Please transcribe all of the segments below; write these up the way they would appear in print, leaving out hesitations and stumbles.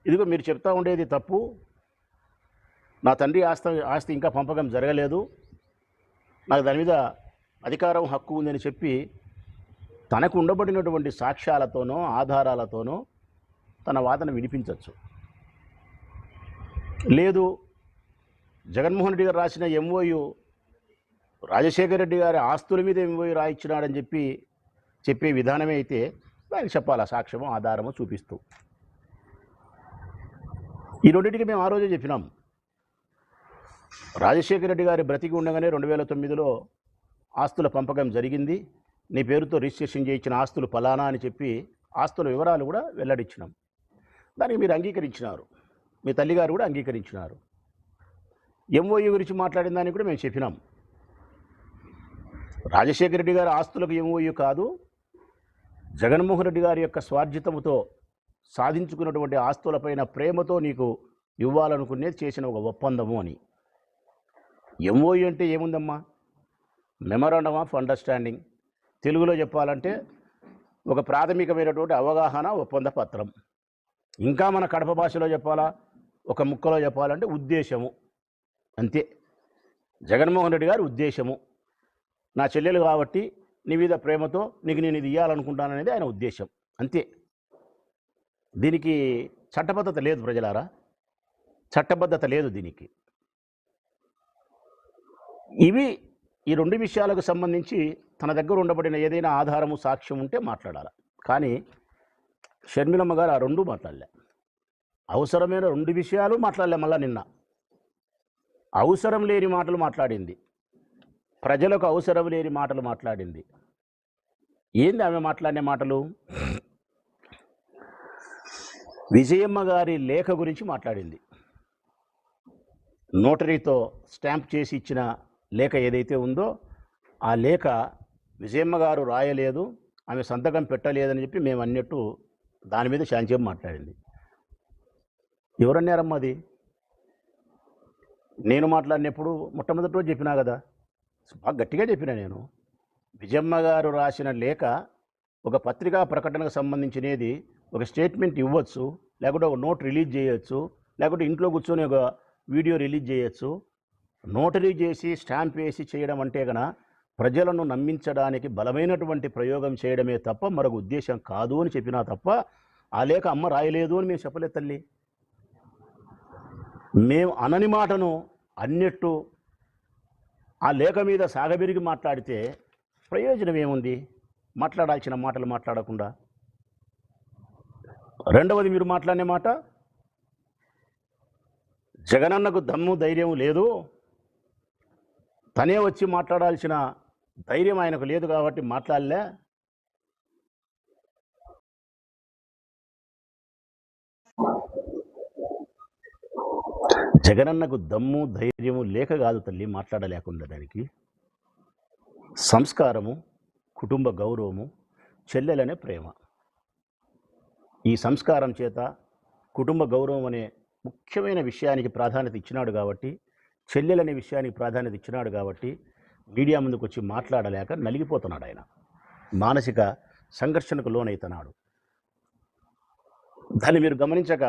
ఇదిగో మీరు చెప్తా ఉండేది తప్పు, నా తండ్రి ఆస్తి ఇంకా పంపకం జరగలేదు, నాకు దాని మీద అధికారం హక్కు ఉందని చెప్పి తనకు ఉండబడినటువంటి సాక్ష్యాలతోనో ఆధారాలతోనో తన వాదన వినిపించవచ్చు. లేదు, జగన్మోహన్ రెడ్డి గారు రాసిన ఎంఓయు రాజశేఖర రెడ్డి గారి ఆస్తుల మీద ఎంఓయు రాయించినాడని చెప్పే విధానమే అయితే దానికి చెప్పాలా సాక్ష్యము ఆధారము చూపిస్తూ. ఈ రెండింటికి మేము ఆ రోజే చెప్పినాం. రాజశేఖర రెడ్డి గారి బ్రతికి ఉండగానే 2009లో ఆస్తుల పంపకం జరిగింది, నీ పేరుతో రిజిస్ట్రేషన్ చేయించిన ఆస్తులు ఫలానా అని చెప్పి ఆస్తుల వివరాలు కూడా వెల్లడించినాం. దానికి మీరు అంగీకరించినారు, మీ తల్లిగారు కూడా అంగీకరించినారు. ఎంఓయు గురించి మాట్లాడిన దానికి కూడా మేము చెప్పినాం. రాజశేఖర రెడ్డి గారి ఆస్తులకు ఎంఓయు కాదు, జగన్మోహన్ రెడ్డి గారి యొక్క స్వార్జితముతో సాధించుకున్నటువంటి ఆస్తులపైన ప్రేమతో నీకు ఇవ్వాలనుకునేది చేసిన ఒక ఒప్పందము అని. ఎంఓయు అంటే ఏముందమ్మా? Memorandum of understanding. తెలుగులో చెప్పాలంటే ఒక ప్రాథమికమైనటువంటి అవగాహన ఒప్పంద పత్రం. ఇంకా మన కడప భాషలో చెప్పాలా, ఒక ముక్కలో చెప్పాలంటే ఉద్దేశము. అంతే. జగన్మోహన్ రెడ్డి గారి ఉద్దేశము, నా చెల్లెలు కాబట్టి నీ మీద ప్రేమతో నీకు నేను ఇది ఇవ్వాలనుకుంటాననేది ఆయన ఉద్దేశం. అంతే. దీనికి చట్టబద్ధత లేదు ప్రజలారా, చట్టబద్ధత లేదు దీనికి. ఈ రెండు విషయాలకు సంబంధించి తన దగ్గర ఉండబడిన ఏదైనా ఆధారము సాక్ష్యం ఉంటే మాట్లాడాలి. కానీ షర్మిలమ్మ గారు ఆ రెండు మాట్లాడలే. అవసరమైన రెండు విషయాలు మాట్లాడలే. మళ్ళా నిన్న అవసరం లేని మాటలు మాట్లాడింది, ప్రజలకు అవసరం లేని మాటలు మాట్లాడింది. ఏంది ఆమె మాట్లాడిన మాటలు? విజయమ్మ గారి లేఖ గురించి మాట్లాడింది. నోటరీతో స్టాంప్ చేసి ఇచ్చిన లేఖ ఏదైతే ఉందో ఆ లేఖ విజయమ్మ గారు రాయలేదు, ఆమె సంతకం పెట్టలేదని చెప్పి మేము అన్నట్టు దాని మీద శాంతింపు మాట్లాడింది. ఎవరన్నారమ్మా అది? నేను మాట్లాడినప్పుడు మొట్టమొదటి రోజు చెప్పినా కదా, బాగా గట్టిగా చెప్పినా నేను. విజయమ్మ గారు రాసిన లేఖ ఒక పత్రికా ప్రకటనకు సంబంధించినది, ఒక స్టేట్మెంట్ ఇవ్వచ్చు, లేకుంటే ఒక నోట్ రిలీజ్ చేయొచ్చు, లేకుంటే ఇంట్లో కూర్చొని ఒక వీడియో రిలీజ్ చేయొచ్చు. నోటరీ చేసి స్టాంప్ వేసి చేయడం అంటే కన్నా ప్రజలను నమ్మించడానికి బలమైనటువంటి ప్రయోగం చేయడమే తప్ప మరొక ఉద్దేశం కాదు అని చెప్పినా తప్ప ఆ లేఖ అమ్మ రాయలేదు అని మేము చెప్పలేదు తల్లి. మేము అనని మాటను అన్నట్టు ఆ లేఖ మీద సాగబెరిగి మాట్లాడితే ప్రయోజనం ఏముంది? మాట్లాడాల్సిన మాటలు మాట్లాడకుండా. రెండవది, మీరు మాట్లాడిన మాట, జగనన్నకు దమ్ము ధైర్యం లేదు, తనే వచ్చి మాట్లాడాల్సిన ధైర్యం ఆయనకు లేదు కాబట్టి మాట్లాడలే. జగనన్నకు దమ్ము ధైర్యము లేక కాదు తల్లి మాట్లాడలేకుండా. దానికి సంస్కారము, కుటుంబ గౌరవము, చెల్లెలనే ప్రేమ. ఈ సంస్కారం చేత కుటుంబ గౌరవం అనే ముఖ్యమైన విషయానికి ప్రాధాన్యత ఇచ్చినాడు కాబట్టి, చెల్లెలనే విషయానికి ప్రాధాన్యత ఇచ్చినాడు కాబట్టి మీడియా ముందుకు వచ్చి మాట్లాడలేక నలిగిపోతున్నాడు. ఆయన మానసిక సంఘర్షణకు లోనవుతున్నాడు. దాన్ని మీరు గమనించక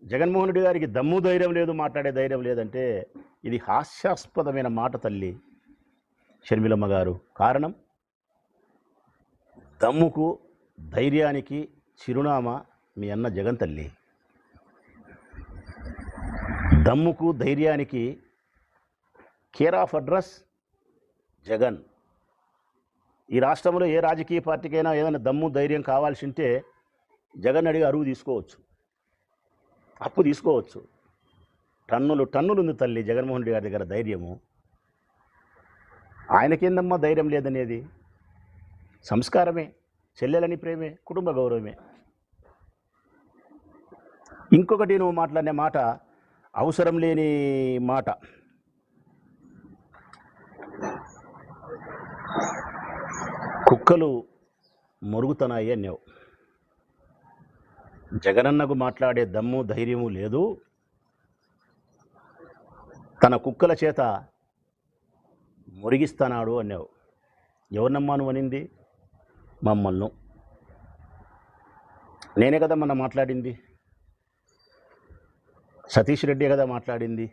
జగన్మోహన్ రెడ్డి గారికి దమ్ము ధైర్యం లేదు, మాట్లాడే ధైర్యం లేదంటే ఇది హాస్యాస్పదమైన మాట తల్లి షర్మిలమ్మ గారు. కారణం, దమ్ముకు ధైర్యానికి చిరునామా మీ అన్న జగన్ తల్లి. దమ్ముకు ధైర్యానికి కేర్ ఆఫ్ అడ్రస్ జగన్. ఈ రాష్ట్రంలో ఏ రాజకీయ పార్టీకైనా ఏదైనా దమ్ము ధైర్యం కావాల్సి ఉంటే జగన్ అడిగి అరువు తీసుకోవచ్చు, అప్పు తీసుకోవచ్చు. టన్నులు ఉంది తల్లి జగన్మోహన్ రెడ్డి గారి దగ్గర ధైర్యము. ఆయనకేందమ్మా ధైర్యం లేదనేది? సంస్కారమే, చెల్లెలని ప్రేమే, కుటుంబ గౌరవమే. ఇంకొకటి, నువ్వు మాట్లాడిన మాట అవసరం లేని మాట. కుక్కలు మొరుగుతున్నాయి అన్నావు. జగనన్నకు మాట్లాడే దమ్ము ధైర్యము లేదు, తన కుక్కల చేత మురిగిస్తున్నాడు అన్నావు. ఎవరినమ్మా నువ్వు అనింది? మమ్మల్ని. నేనే కదా మొన్న మాట్లాడింది. సతీష్ రెడ్డి కదా మాట్లాడింది,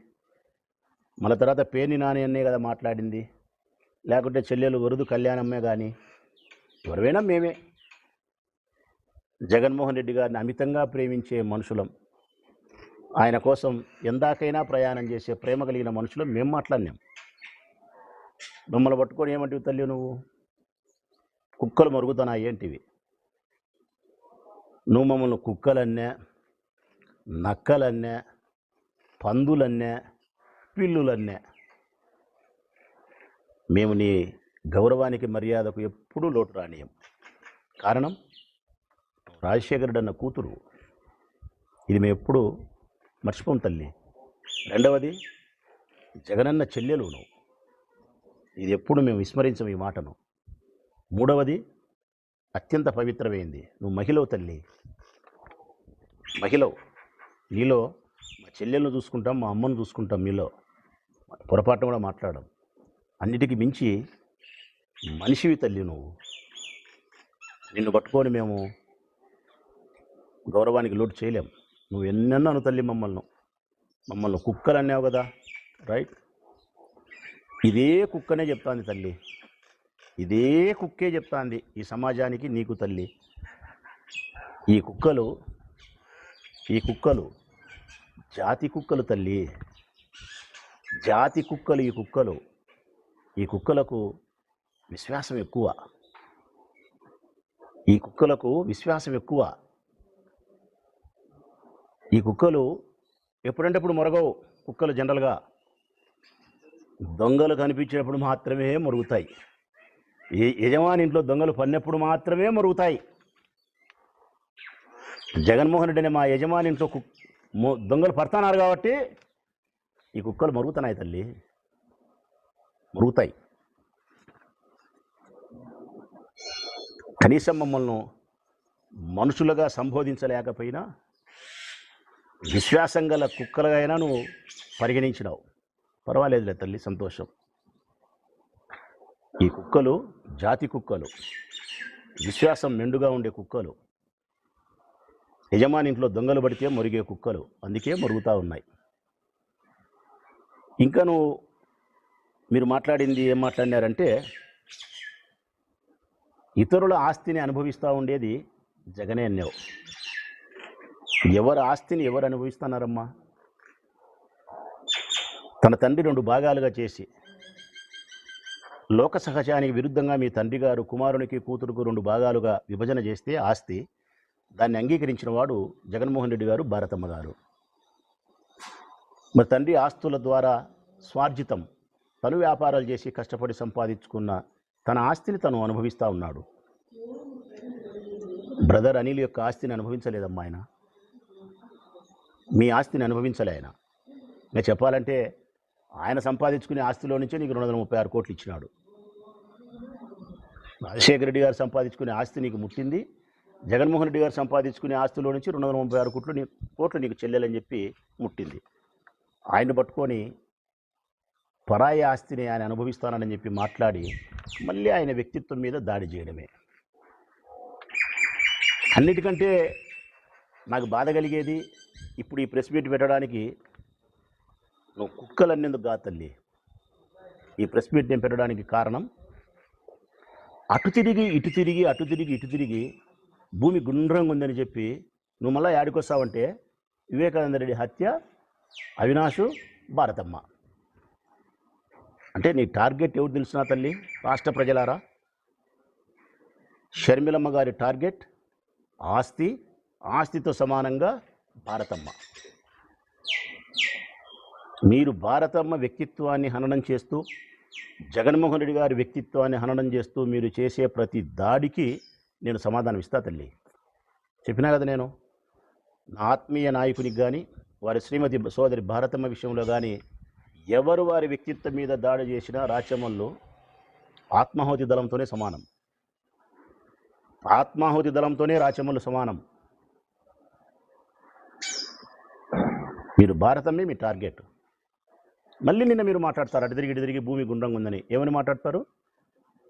మళ్ళీ తర్వాత పేర్ని నాని అన్నే కదా మాట్లాడింది, లేకుంటే చెల్లెలు వరుదు కళ్యాణమ్మే కానీ ఎవరైనా మేమే. జగన్మోహన్ రెడ్డి గారిని అమితంగా ప్రేమించే మనుషులం, ఆయన కోసం ఎందాకైనా ప్రయాణం చేసే ప్రేమ కలిగిన మనుషులం మేము మాట్లాడినాం. మమ్మల్ని పట్టుకొని ఏమంటివి తల్లి నువ్వు, కుక్కలు మరుగుతున్నాయి ఏంటివి? నువ్వు మమ్మల్ని కుక్కలన్నే, నక్కలన్నే, పందులన్నే, పిల్లులన్నే. మేము నీ గౌరవానికి మర్యాదకు ఎప్పుడూ లోటు రానియం. కారణం రాజశేఖరుడు అన్న కూతురు, ఇది మేము ఎప్పుడు మర్చిపోం తల్లి. రెండవది జగనన్న చెల్లెలు నువ్వు, ఇది ఎప్పుడు మేము విస్మరించం ఈ మాటను. మూడవది అత్యంత పవిత్రమైంది, నువ్వు మహిళవు తల్లి, మహిళవు. నీలో మా చెల్లెలను చూసుకుంటాం, మా అమ్మను చూసుకుంటాం, మీలో పొరపాటున కూడా మాట్లాడడం. అన్నిటికీ మించి మనిషివి తల్లి నువ్వు. నిన్ను పట్టుకొని మేము గౌరవానికి లోటు చేయలేం. నువ్వు ఎన్నెన్నాను తల్లి మమ్మల్ని కుక్కలు అన్నావు కదా, రైట్. ఇదే కుక్కనే చెప్తాంది తల్లి, ఇదే కుక్కే చెప్తాంది ఈ సమాజానికి, నీకు తల్లి. ఈ కుక్కలు జాతి కుక్కలు తల్లి, జాతి కుక్కలు. ఈ కుక్కలకు విశ్వాసం ఎక్కువ, ఈ కుక్కలు ఎప్పుడంటే ఇప్పుడు మొరగవు. కుక్కలు జనరల్గా దొంగలు కనిపించినప్పుడు మాత్రమే మొరుగుతాయి, యజమాని ఇంట్లో దొంగలు పడినప్పుడు మాత్రమే మొరుగుతాయి. జగన్మోహన్ రెడ్డి అనే మా యజమాని ఇంట్లో దొంగలు పడుతున్నారు కాబట్టి ఈ కుక్కలు మరుగుతున్నాయి తల్లి, మరుగుతాయి. కనీసం మమ్మల్ని మనుషులుగా సంబోధించలేకపోయినా విశ్వాసం గల కుక్కలుగా అయినా నువ్వు పరిగణించినావు. పర్వాలేదులే తల్లి, సంతోషం. ఈ కుక్కలు జాతి కుక్కలు, విశ్వాసం మెండుగా ఉండే కుక్కలు, యజమాని ఇంట్లో దొంగలు పడితే మొరిగే కుక్కలు, అందుకే మొరుగుతూ ఉన్నాయి. ఇంకా మీరు మాట్లాడింది ఏం మాట్లాడినారంటే, ఇతరుల ఆస్తిని అనుభవిస్తూ ఉండేది జగనే అన్నావు. ఎవరి ఆస్తిని ఎవరు అనుభవిస్తున్నారమ్మా? తన తండ్రి 2 భాగాలుగా చేసి లోక సహజానికి విరుద్ధంగా మీ తండ్రి గారు కుమారునికి కూతురుకు 2 భాగాలుగా విభజన చేస్తే ఆస్తి, దాన్ని అంగీకరించిన వాడు జగన్మోహన్ రెడ్డి గారు, భారతమ్మ గారు. మరి తండ్రి ఆస్తుల ద్వారా స్వార్జితం, తను వ్యాపారాలు చేసి కష్టపడి సంపాదించుకున్న తన ఆస్తిని తను అనుభవిస్తూ ఉన్నాడు. బ్రదర్ అనిల్ యొక్క ఆస్తిని అనుభవించలేదమ్మా ఆయన, మీ ఆస్తిని అనుభవించలే ఆయన. ఇంకా చెప్పాలంటే ఆయన సంపాదించుకునే ఆస్తిలో నుంచే నీకు 236 కోట్లు ఇచ్చినాడు. రాజశేఖర రెడ్డి గారు సంపాదించుకునే ఆస్తి నీకు ముట్టింది, జగన్మోహన్ రెడ్డి గారు సంపాదించుకునే ఆస్తిలో నుంచి 236 కోట్లు నీకు చెల్లెలని చెప్పి ముట్టింది. ఆయన పట్టుకొని పరాయి ఆస్తిని ఆయన అనుభవిస్తానని చెప్పి మాట్లాడి మళ్ళీ ఆయన వ్యక్తిత్వం మీద దాడి చేయడమే. అన్నిటికంటే నాకు బాధ కలిగేది, ఇప్పుడు ఈ ప్రెస్ మీట్ పెట్టడానికి నువ్వు కుక్కలన్నేందుకు కాదు తల్లి. ఈ ప్రెస్ మీట్ నేను పెట్టడానికి కారణం, అటు తిరిగి ఇటు తిరిగి భూమి గుండ్రంగా ఉందని చెప్పి నువ్వు మళ్ళీ యాడికొస్తావంటే వివేకానంద రెడ్డి హత్య, అవినాష్, భారతమ్మ. అంటే నీ టార్గెట్ ఎవరు తెలుసునా తల్లి, రాష్ట్ర ప్రజలారా? షర్మిలమ్మ గారి టార్గెట్ ఆస్తితో సమానంగా భారతమ్మ. మీరు భారతమ్మ వ్యక్తిత్వాన్ని హననం చేస్తూ, జగన్మోహన్ రెడ్డి గారి వ్యక్తిత్వాన్ని హననం చేస్తూ మీరు చేసే ప్రతి దాడికి నేను సమాధానం ఇస్తా తల్లి. చెప్పినా కదా, నేను నా ఆత్మీయ నాయకునికి కానీ వారి శ్రీమతి సోదరి భారతమ్మ విషయంలో కానీ ఎవరు వారి వ్యక్తిత్వం మీద దాడి చేసినా రాచమల్లు ఆత్మాహుతి దళంతోనే సమానం, ఆత్మాహుతి దళంతోనే రాచమల్లు సమానం. మీరు భారతమ్మే మీ టార్గెట్. మళ్ళీ నిన్న మీరు మాట్లాడతారు అటు తిరిగి భూమి గుండ్రంగా ఉందని. ఏమని మాట్లాడతారు?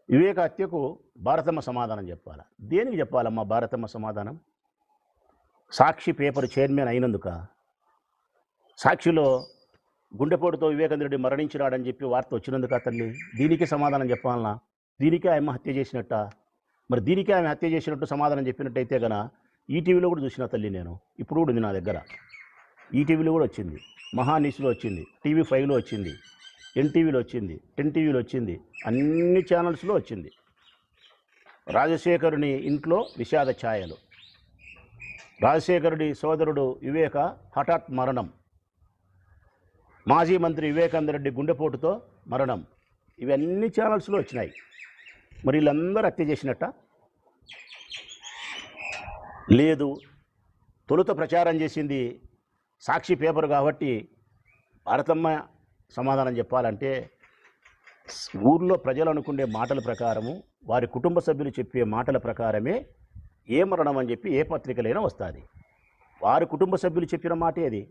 వివేక హత్యకు భారతమ్మ సమాధానం చెప్పాలా? దేనికి చెప్పాలమ్మా భారతమ్మ సమాధానం? సాక్షి పేపర్ చైర్మన్ అయినందుక? సాక్షిలో గుండెపోటుతో వివేకానంద రెడ్డి మరణించినాడని చెప్పి వార్త వచ్చినందుకు తల్లి దీనికి సమాధానం చెప్పాలనా? దీనికే ఆమె హత్య చేసినట్ట? మరి దీనికే ఆమె హత్య చేసినట్టు సమాధానం చెప్పినట్టయితే గన ఈటీవీలో కూడా చూసిన తల్లి నేను, ఇప్పుడు కూడా ఉంది నా దగ్గర. ఈటీవీలో కూడా వచ్చింది, మహాన్యూస్లో వచ్చింది, టీవీ5లో వచ్చింది, ఎన్టీవీలో వచ్చింది, 10 టీవీలో వచ్చింది, అన్ని ఛానల్స్లో వచ్చింది. రాజశేఖరుని ఇంట్లో విషాద ఛాయలు, రాజశేఖరుడి సోదరుడు వివేక హఠాత్ మరణం, మాజీ మంత్రి వివేకానంద రెడ్డి గుండెపోటుతో మరణం, ఇవన్నీ ఛానల్స్లో వచ్చినాయి. మరి వీళ్ళందరూ హత్య చేసినట్ట? లేదు. తొలుత ప్రచారం చేసింది సాక్షి పేపర్ కాబట్టి భారతమ్మ సమాధానం చెప్పాలంటే ఊర్లో ప్రజలు అనుకునే మాటల ప్రకారము, వారి కుటుంబ సభ్యులు చెప్పే మాటల ప్రకారమే ఏ మరణం అని చెప్పి ఏ పత్రికలైనా వస్తుంది. వారి కుటుంబ సభ్యులు చెప్పిన మాటే అది.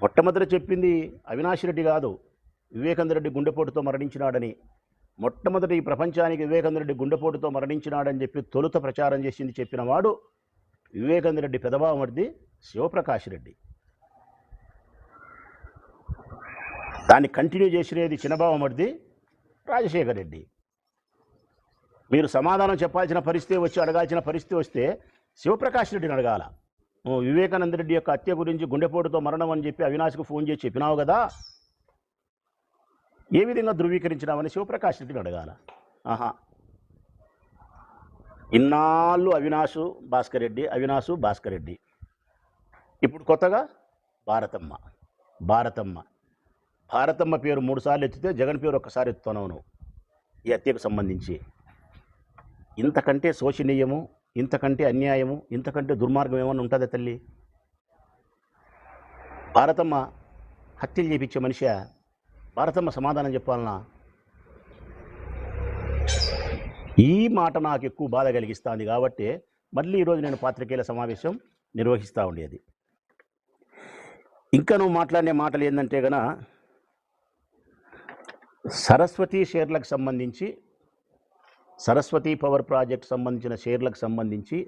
మొట్టమొదట చెప్పింది అవినాష్ రెడ్డి కాదు, వివేకానంద రెడ్డి గుండెపోటుతో మరణించినాడని. మొట్టమొదటి ఈ ప్రపంచానికి వివేకానంద రెడ్డి గుండెపోటుతో మరణించినాడని చెప్పి తొలుత ప్రచారం చేసింది చెప్పిన వాడు వివేకానంద రెడ్డి పెదబావమరిది శివప్రకాష్ రెడ్డి. దాన్ని కంటిన్యూ చేసినది చిన్నబావమరిది రాజశేఖర్ రెడ్డి. మీరు సమాధానం చెప్పాల్సిన పరిస్థితి వచ్చి అడగాల్సిన పరిస్థితి వస్తే శివప్రకాష్ రెడ్డిని అడగాల. వివేకానంద రెడ్డి యొక్క హత్య గురించి గుండెపోటుతో మరణం అని చెప్పి అవినాష్కు ఫోన్ చేసి చెప్పినావు కదా, ఏ విధంగా ధృవీకరించినావని శివప్రకాష్ రెడ్డిని అడగాల. ఆహా, ఇన్నాళ్ళు అవినాషు భాస్కర్ రెడ్డి, ఇప్పుడు కొత్తగా భారతమ్మ పేరు 3 సార్లు ఎత్తితే జగన్ పేరు ఒక్కసారి ఎత్తుతున్నావు ఈ హత్యకు సంబంధించి. ఇంతకంటే శోచనీయము, ఇంతకంటే అన్యాయము, ఇంతకంటే దుర్మార్గం ఏమన్నా ఉంటుందా తల్లి? భారతమ్మ హత్యలు చేపించే మనిషి, భారతమ్మ సమాధానం చెప్పాలనా? ఈ మాట నాకు ఎక్కువ బాధ కలిగిస్తుంది కాబట్టి మళ్ళీ ఈరోజు నేను పాత్రికేయుల సమావేశం నిర్వహిస్తూ ఉండేది. ఇంకా నువ్వు మాట్లాడిన మాటలు ఏంటంటే గన సరస్వతి షేర్లకు సంబంధించి, సరస్వతి పవర్ ప్రాజెక్ట్ సంబంధించిన షేర్లకు సంబంధించి